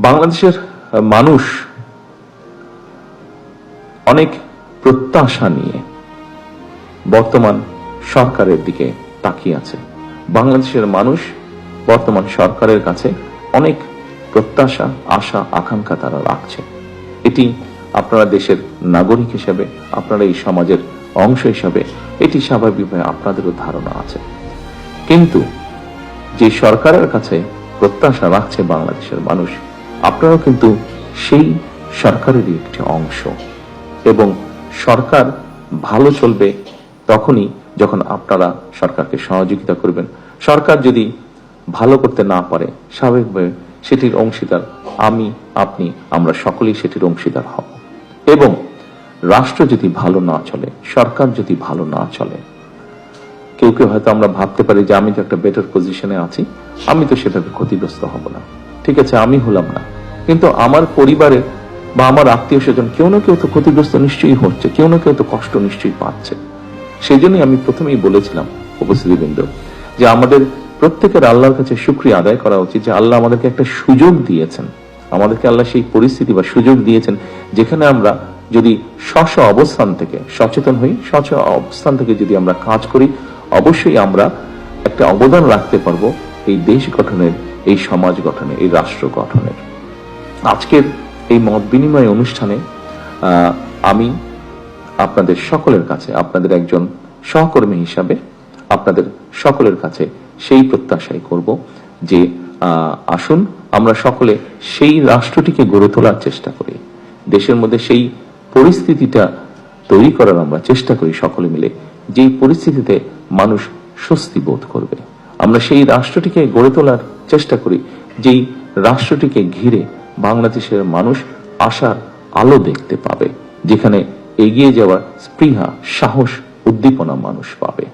বাংলাদেশের মানুষ অনেক প্রত্যাশা নিয়ে বর্তমান সরকারের দিকে তাকিয়ে আছে। বাংলাদেশের মানুষ বর্তমান সরকারের কাছে অনেক প্রত্যাশা, আশা, আকাঙ্ক্ষা তারা রাখছে। এটি আপনারা দেশের নাগরিক হিসেবে, আপনারা এই সমাজের অংশ হিসেবে এটি স্বাভাবিকভাবে আপনাদেরও ধারণা আছে। কিন্তু যে সরকারের কাছে প্রত্যাশা রাখছে বাংলাদেশের মানুষ, আপনারাও কিন্তু সেই সরকারেরই একটি অংশ, এবং সরকার ভালো চলবে তখনই যখন আপনারা সরকারকে সহযোগিতা করবেন। সরকার যদি ভালো করতে না পারে, স্বাভাবিকভাবে সেটির অংশীদার আমি, আপনি, আমরা সকলেই সেটির অংশীদার হব। এবং রাষ্ট্র যদি ভালো না চলে, সরকার যদি ভালো না চলে, কেউ কেউ হয়তো আমরা ভাবতে পারি যে আমি তো একটা বেটার পজিশনে আছি, আমি তো সেটাতে ক্ষতিগ্রস্ত হব না। ঠিক আছে, আমি হলাম না, কিন্তু আমার পরিবারের বা আমার আত্মীয় স্বজন কেউ না কেউ তো ক্ষতিগ্রস্ত নিশ্চয়ই হচ্ছে, কেউ না কেউ তো কষ্ট নিশ্চয়ই পাচ্ছে। সেই জন্যই আমি প্রথমেই বলেছিলাম উপস্থিতিবৃন্দ যে আমাদের প্রত্যেকের আল্লাহর কাছে শুকরিয়া আদায় করা উচিত যে আল্লাহ আমাদেরকে একটা সুযোগ দিয়েছেন, আমাদেরকে আল্লাহ সেই পরিস্থিতি বা সুযোগ দিয়েছেন যেখানে আমরা যদি স্ব অবস্থান থেকে সচেতন হই, স্ব অবস্থান থেকে যদি আমরা কাজ করি, অবশ্যই আমরা একটা অবদান রাখতে পারবো এই দেশ গঠনের, এই সমাজ গঠনে, এই রাষ্ট্র গঠনের। আজকের এই মত বিনিময় অনুষ্ঠানে আমি আপনাদের সকলের কাছে, আপনাদের একজন সহকর্মী হিসাবে আপনাদের সকলের কাছে সেই প্রত্যাশাই করব যে আসুন আমরা সকলে সেই রাষ্ট্রটিকে গড়ে তোলার চেষ্টা করি, দেশের মধ্যে সেই পরিস্থিতিটা তৈরি করার আমরা চেষ্টা করি সকলে মিলে, যেই পরিস্থিতিতে মানুষ স্বস্তি বোধ করবে। আমরা সেই রাষ্ট্রটিকে গড়ে তোলার চেষ্টা করি যেই রাষ্ট্রটিকে ঘিরে বাংলাদেশের মানুষ আশার আলো দেখতে পাবে, যেখানে এগিয়ে যাওয়ার স্পৃহা, সাহস, উদ্দীপনা মানুষ পাবে।